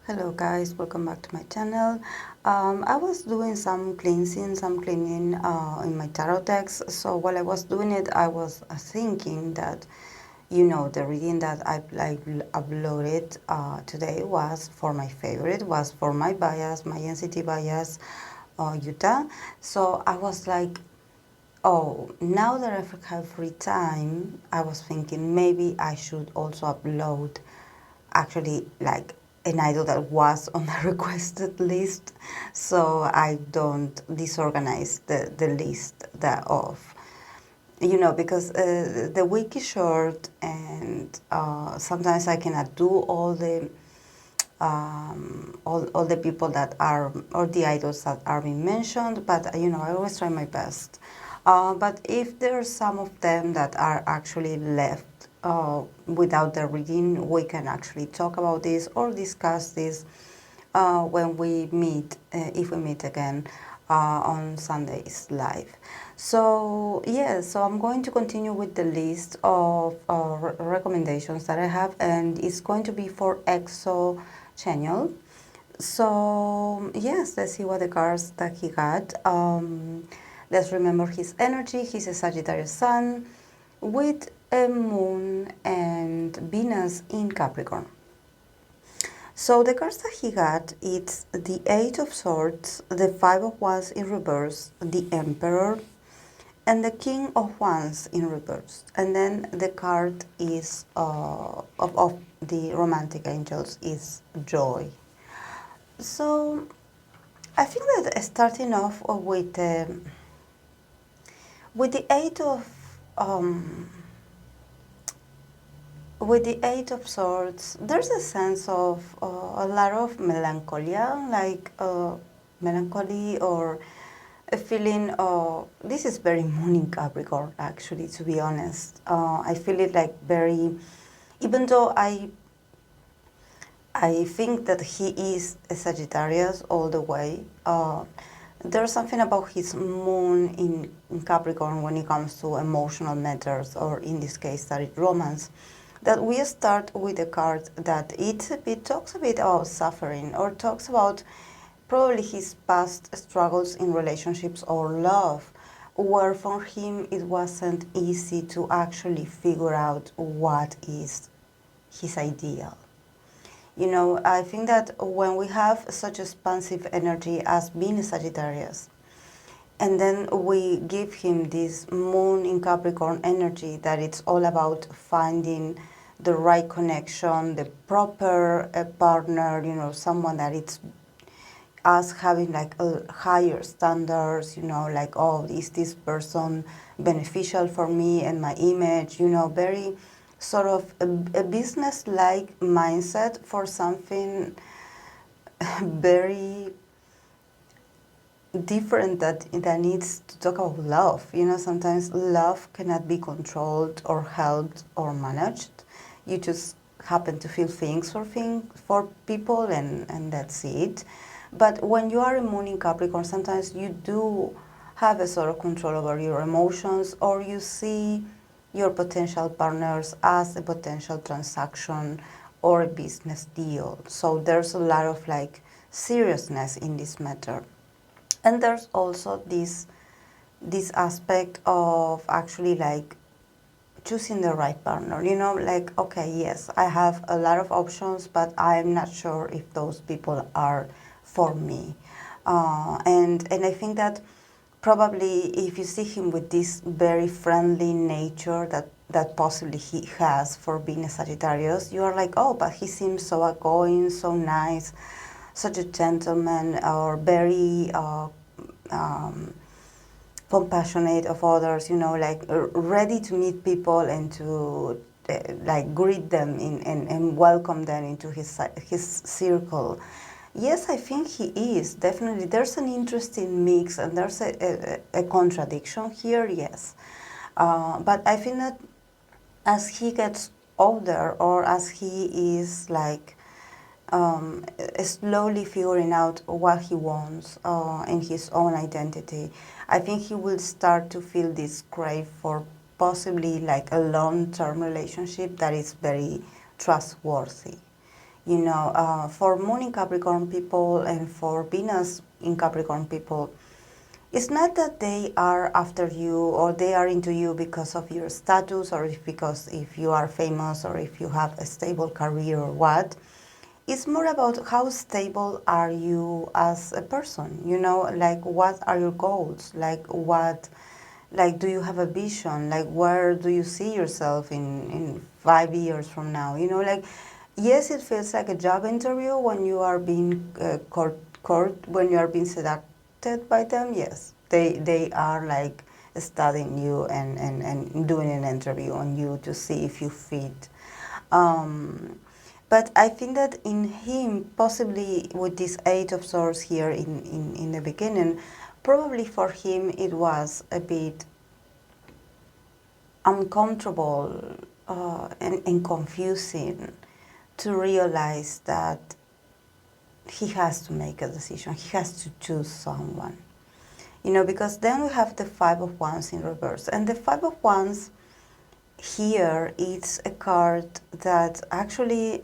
Hello guys, welcome back to my channel. I was doing some cleaning in my tarot decks. So while I was doing it, I was thinking that, the reading that I uploaded today was for my favorite, was for my bias, my NCT bias, Utah. So I was like, oh, now that I have free time, I was thinking maybe I should also upload actually like an idol that was on the requested list, so I don't disorganize the list that of because the week is short, and sometimes I cannot do all the people that are, or the idols that are being mentioned, but I always try my best. But if there are some of them that are actually left without the reading, we can actually talk about this or discuss this when we meet, if we meet again on Sundays live. So so I'm going to continue with the list of recommendations that I have, and it's going to be for EXO Chanyeol. So yes, let's see what the cards that he got. Let's remember his energy. He's a Sagittarius Sun with a Moon and Venus in Capricorn. So the cards that he got, it's the Eight of Swords, the Five of Wands in reverse, the Emperor, and the King of Wands in reverse. And then the card is of the romantic angels is Joy. So I think that starting off with the Eight of Swords, there's a sense of a lot of melancholia, like melancholy, or a feeling of, this is very Moon in Capricorn, actually, to be honest. I feel it like very, even though I think that he is a Sagittarius all the way, there's something about his Moon in Capricorn when it comes to emotional matters, or in this case, that is romance, that we start with a card that it talks a bit about suffering, or talks about probably his past struggles in relationships or love, where for him it wasn't easy to actually figure out what is his ideal. I think that when we have such expansive energy as being a Sagittarius, and then we give him this Moon in Capricorn energy, that it's all about finding the right connection, the proper partner, someone that it's us having like a higher standards, like, oh, is this person beneficial for me and my image, very sort of a business-like mindset for something very different that needs to talk about love. Sometimes love cannot be controlled or helped or managed. You just happen to feel things for people, and that's it. But when you are a Moon in Capricorn, sometimes you do have a sort of control over your emotions, or you see your potential partners as a potential transaction or a business deal. So there's a lot of like seriousness in this matter. And there's also this aspect of actually like choosing the right partner, like, okay, yes, I have a lot of options, but I'm not sure if those people are for me. And I think that probably if you see him with this very friendly nature that possibly he has for being a Sagittarius, you are like, oh, but he seems so outgoing, so nice, such a gentleman, or very compassionate of others, like ready to meet people and to like greet them and welcome them into his circle. Yes, I think he is, definitely. There's an interesting mix, and there's a contradiction here, yes. But I think that as he gets older, or as he is like slowly figuring out what he wants in his own identity, I think he will start to feel this crave for possibly like a long-term relationship that is very trustworthy. For Moon in Capricorn people and for Venus in Capricorn people, it's not that they are after you or they are into you because of your status or because if you are famous or if you have a stable career or what. It's more about how stable are you as a person, like what are your goals, like do you have a vision, like where do you see yourself in 5 years from now, like yes, it feels like a job interview when you are being court when you are being seducted by them. Yes, they are like studying you and doing an interview on you to see if you fit. But I think that in him, possibly with this Eight of Swords here in the beginning, probably for him it was a bit uncomfortable and confusing to realize that he has to make a decision. He has to choose someone. Because then we have the Five of Wands in reverse. And the Five of Wands here, it's a card that actually,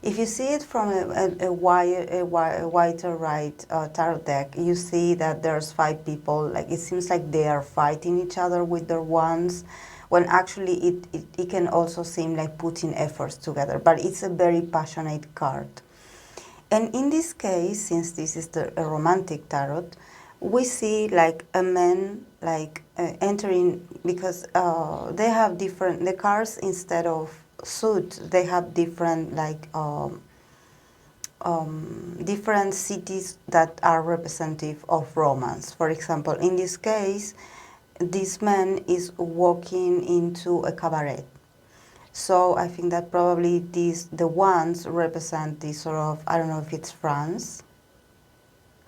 if you see it from a whiter right tarot deck, you see that there's 5 people. Like it seems like they are fighting each other with their wands, when actually it can also seem like putting efforts together. But it's a very passionate card. And in this case, since this is a romantic tarot, we see like a man like entering, because they have different, the cards instead of suit, they have different like different cities that are representative of romance. For example, in this case, this man is walking into a cabaret. So I think that probably the ones represent this sort of, I don't know if it's France.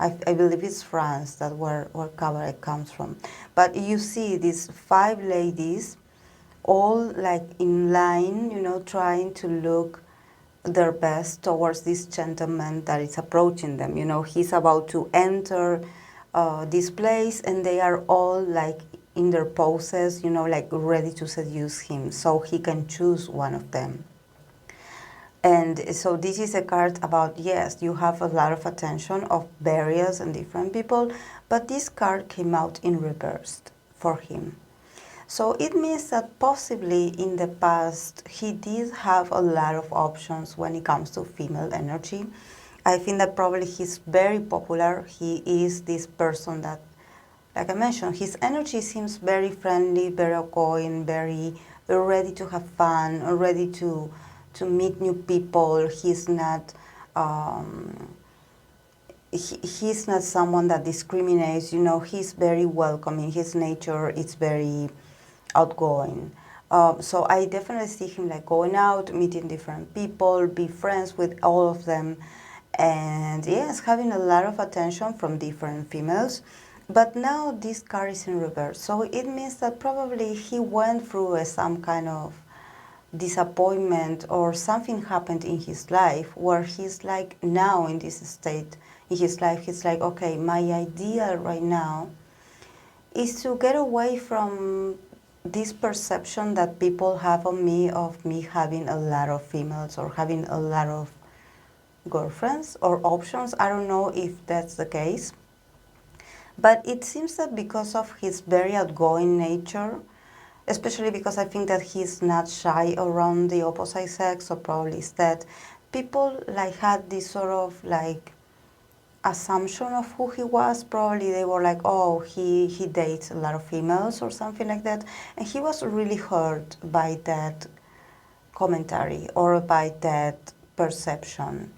I believe it's France, that where cabaret comes from. But you see these 5 ladies all like in line, trying to look their best towards this gentleman that is approaching them. He's about to enter this place and they are all like in their poses, like ready to seduce him so he can choose one of them. And so this is a card about, yes, you have a lot of attention of various and different people, but this card came out in reverse for him. So it means that possibly in the past he did have a lot of options when it comes to female energy. I think that probably he's very popular. He is this person that, like I mentioned, his energy seems very friendly, very outgoing, very ready to have fun, ready to meet new people. He's not he's not someone that discriminates. He's very welcoming. His nature is very outgoing. So I definitely see him like going out, meeting different people, be friends with all of them, and yes, having a lot of attention from different females. But now this card is in reverse, so it means that probably he went through some kind of disappointment or something happened in his life where he's like now in this state in his life, he's like, okay, my idea right now is to get away from this perception that people have of me having a lot of females or having a lot of girlfriends or options. I don't know if that's the case, but it seems that because of his very outgoing nature, especially because I think that he's not shy around the opposite sex, or probably is that people like had this sort of like assumption of who he was. Probably they were like, oh, he dates a lot of females or something like that, and he was really hurt by that commentary or by that perception.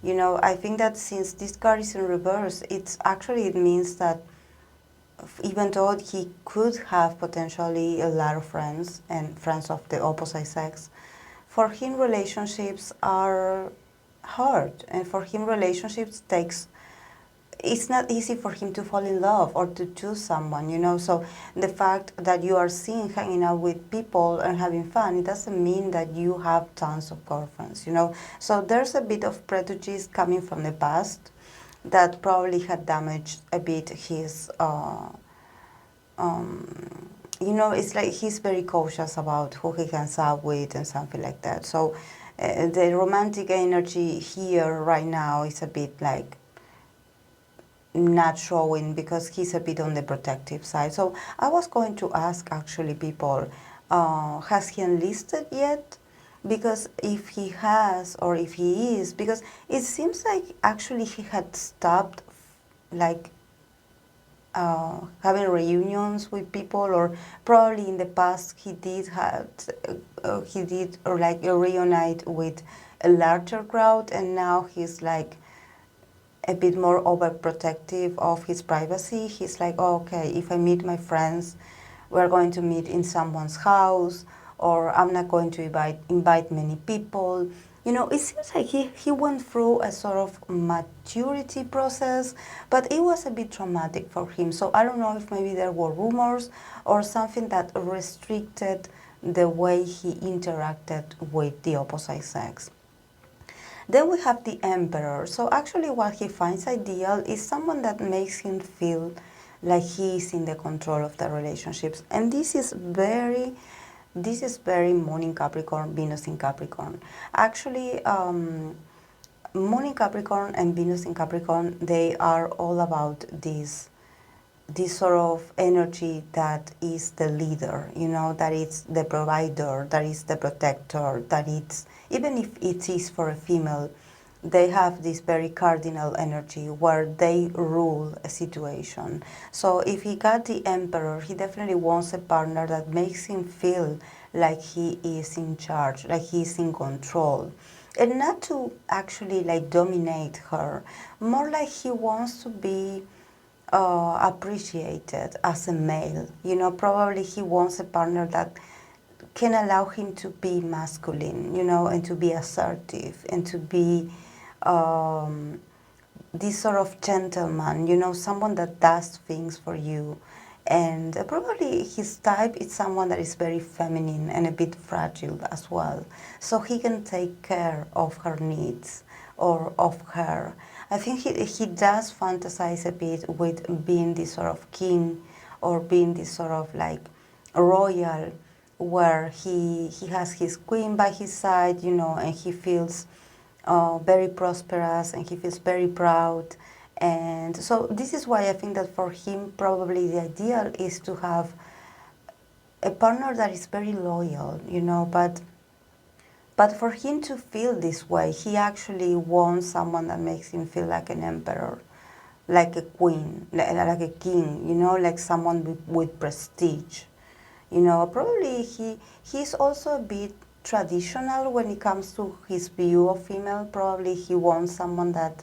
I think that since this card is in reverse, it means that even though he could have potentially a lot of friends and friends of the opposite sex, for him relationships are hard, and for him relationships it's not easy for him to fall in love or to choose someone. So the fact that you are seen hanging out with people and having fun, it doesn't mean that you have tons of girlfriends. So there's a bit of prejudice coming from the past that probably had damaged a bit his, it's like he's very cautious about who he hangs out with and something like that. So The romantic energy here right now is a bit like not showing because he's a bit on the protective side. So I was going to ask actually people, has he enlisted yet? Because if he has or if he is, because it seems like actually he had stopped like having reunions with people, or probably in the past he did or like reunite with a larger crowd, and now he's like a bit more overprotective of his privacy. He's like, oh, okay, if I meet my friends, we're going to meet in someone's house, or I'm not going to invite many people. You know, it seems like he went through a sort of maturity process, but it was a bit traumatic for him. So I don't know if maybe there were rumors or something that restricted the way he interacted with the opposite sex. Then we have the emperor. So actually what he finds ideal is someone that makes him feel like he is in the control of the relationships. And this is very Moon in Capricorn, Venus in Capricorn. Actually, Moon in Capricorn and Venus in Capricorn, they are all about this sort of energy that is the leader, you know, that it's the provider, that is the protector, that it's, even if it is for a female, they have this very cardinal energy where they rule a situation. So if he got the emperor, he definitely wants a partner that makes him feel like he is in charge, like he's in control. And not to actually like dominate her, more like he wants to be appreciated as a male. You know, probably he wants a partner that can allow him to be masculine, you know, and to be assertive and to be this sort of gentleman, you know, someone that does things for you. And probably his type is someone that is very feminine and a bit fragile as well. So he can take care of her needs or of her. I think he does fantasize a bit with being this sort of king or being this sort of like royal, where he has his queen by his side, you know, and he feels very prosperous and he feels very proud. And so this is why I think that for him probably the ideal is to have a partner that is very loyal, you know, but for him to feel this way, he actually wants someone that makes him feel like an emperor, like a queen, like a king, you know, like someone with prestige. You know, probably he's also a bit traditional when it comes to his view of female. Probably he wants someone that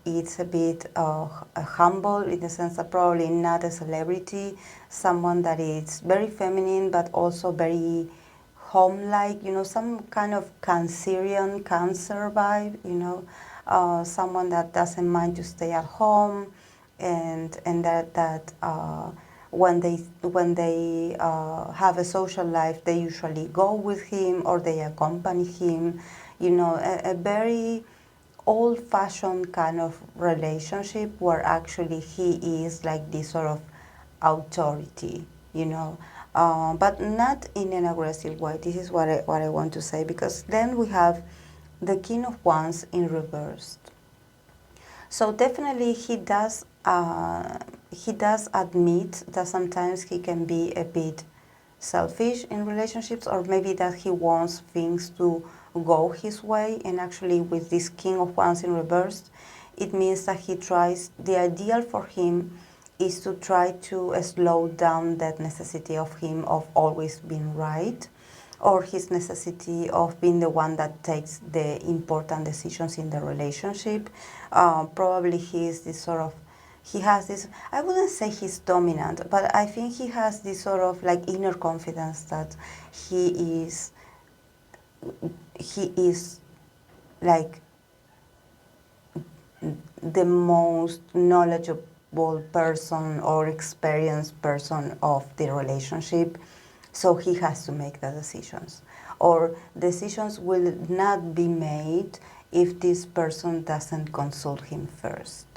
is a bit humble, in the sense that probably not a celebrity, someone that is very feminine but also very home-like, you know, some kind of Cancerian Cancer vibe, you know, someone that doesn't mind to stay at home, and that when they have a social life, they usually go with him or they accompany him, you know, a very old-fashioned kind of relationship where actually he is like this sort of authority, you know, but not in an aggressive way. This is what I want to say, because then we have the King of Wands in reversed. So definitely he does admit that sometimes he can be a bit selfish in relationships, or maybe that he wants things to go his way. And actually with this King of Wands in reverse, it means that he tries, the ideal for him is to try to slow down that necessity of him of always being right, or his necessity of being the one that takes the important decisions in the relationship. Probably he is this sort of, he has this, I wouldn't say he's dominant, but I think he has this sort of like inner confidence that he is like the most knowledgeable person or experienced person of the relationship, so he has to make the decisions. Or decisions will not be made if this person doesn't consult him first.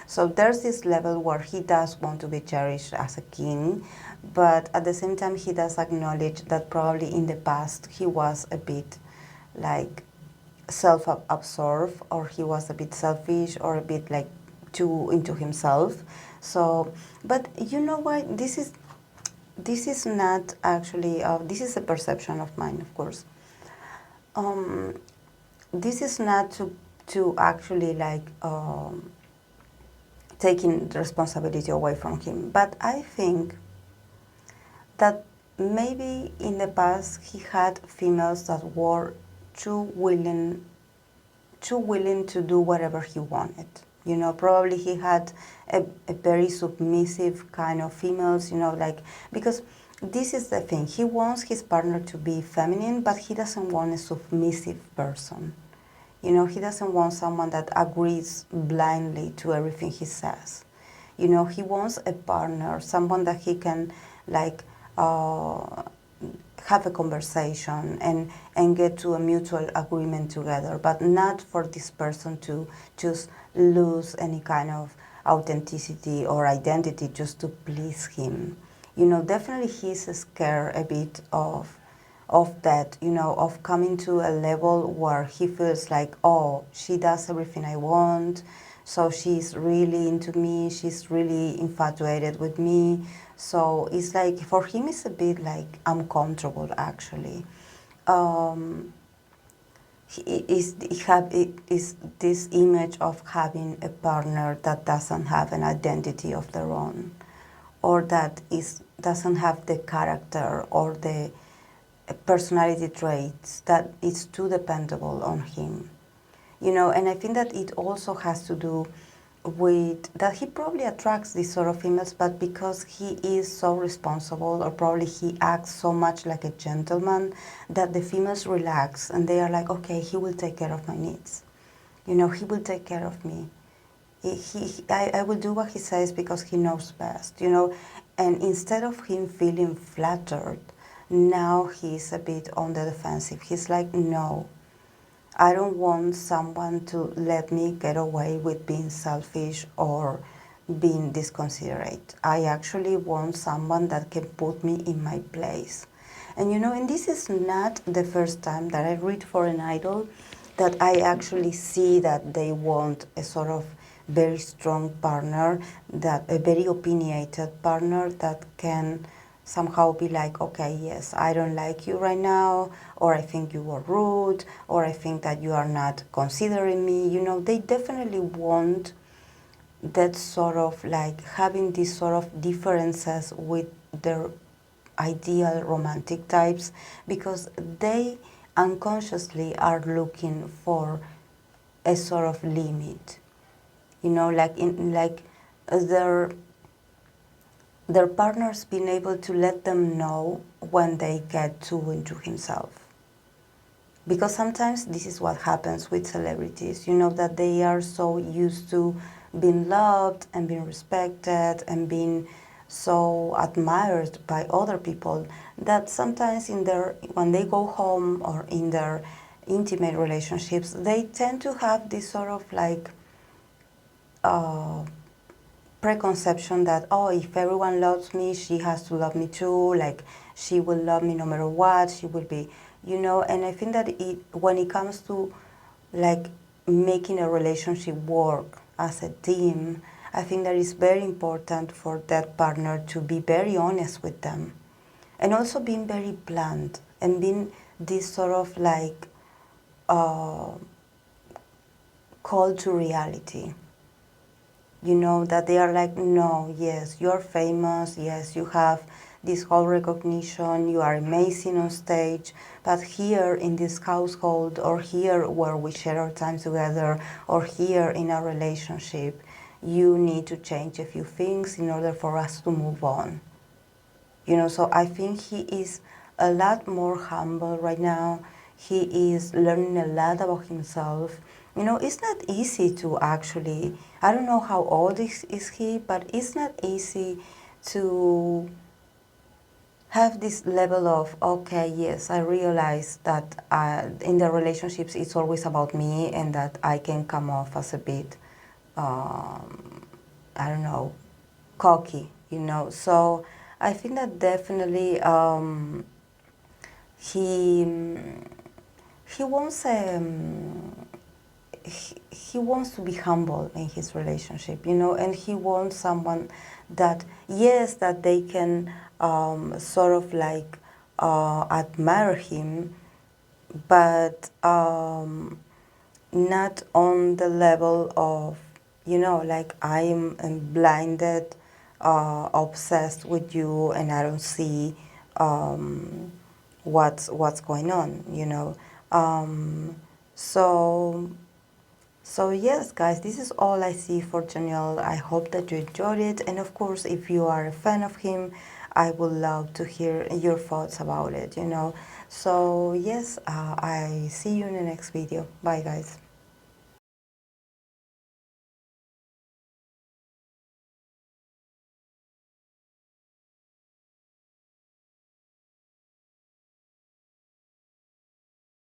So there's this level where he does want to be cherished as a king, but at the same time he does acknowledge that probably in the past he was a bit like self-absorbed, or he was a bit selfish, or a bit like too into himself. So, but you know what? This is not actually. This is a perception of mine, of course. Um, this is not to actually like taking the responsibility away from him, but I think that maybe in the past he had females that were too willing too willing to do whatever he wanted. You know, probably he had a very submissive kind of females, you know, like, because this is the thing. He wants his partner to be feminine, but he doesn't want a submissive person. You know, he doesn't want someone that agrees blindly to everything he says. You know, he wants a partner, someone that he can, like, uh, have a conversation and get to a mutual agreement together, but not for this person to just lose any kind of authenticity or identity just to please him. You know, definitely he's scared a bit of that, you know, of coming to a level where he feels like, oh, she does everything I want, so she's really into me, she's really infatuated with me. So it's like, for him, it's a bit like uncomfortable, actually. Um, he is this image of having a partner that doesn't have an identity of their own, or that doesn't have the character or the personality traits, that is too dependable on him. You know, and I think that it also has to do with that he probably attracts these sort of females, but because he is so responsible, or probably he acts so much like a gentleman, that the females relax and they are like, okay, he will take care of my needs. You know, he will take care of me. I will do what he says because he knows best, you know. And instead of him feeling flattered, now he's a bit on the defensive. He's like, no, I don't want someone to let me get away with being selfish or being disconsiderate. I actually want someone that can put me in my place. And you know, and this is not the first time that I read for an idol that I actually see that they want a sort of very strong partner, that a very opinionated partner that can somehow be like, okay, yes, I don't like you right now, or I think you were rude, or I think that you are not considering me. You know, they definitely want that sort of like having these sort of differences with their ideal romantic types, because they unconsciously are looking for a sort of limit. You know, like in like their their partners being able to let them know when they get too into himself. Because sometimes this is what happens with celebrities, you know, that they are so used to being loved and being respected and being so admired by other people, that sometimes in their when they go home or in their intimate relationships, they tend to have this sort of like uh, preconception that, oh, if everyone loves me, she has to love me too, like she will love me no matter what, she will be, you know. And I think that when it comes to like making a relationship work as a team, I think that it's very important for that partner to be very honest with them, and also being very blunt and being this sort of like uh, call to reality. You know, that they are like, no, yes, you're famous, yes, you have this whole recognition, you are amazing on stage, but here in this household, or here where we share our time together, or here in our relationship, you need to change a few things in order for us to move on. You know, so I think he is a lot more humble right now. He is learning a lot about himself. You know, it's not easy to actually, I don't know how old is he, but it's not easy to have this level of, okay, yes, I realize that in the relationships it's always about me, and that I can come off as a bit, I don't know, cocky, you know. So I think that definitely he he wants he wants to be humble in his relationship, you know, and he wants someone that, yes, that they can sort of like admire him, but not on the level of, you know, like I'm blinded, obsessed with you, and I don't see what's going on, you know. Um, so so yes, guys, this is all I see for Chanyeol. I hope that you enjoyed it, and of course, if you are a fan of him, I would love to hear your thoughts about it, you know. So yes, I see you in the next video. Bye, guys.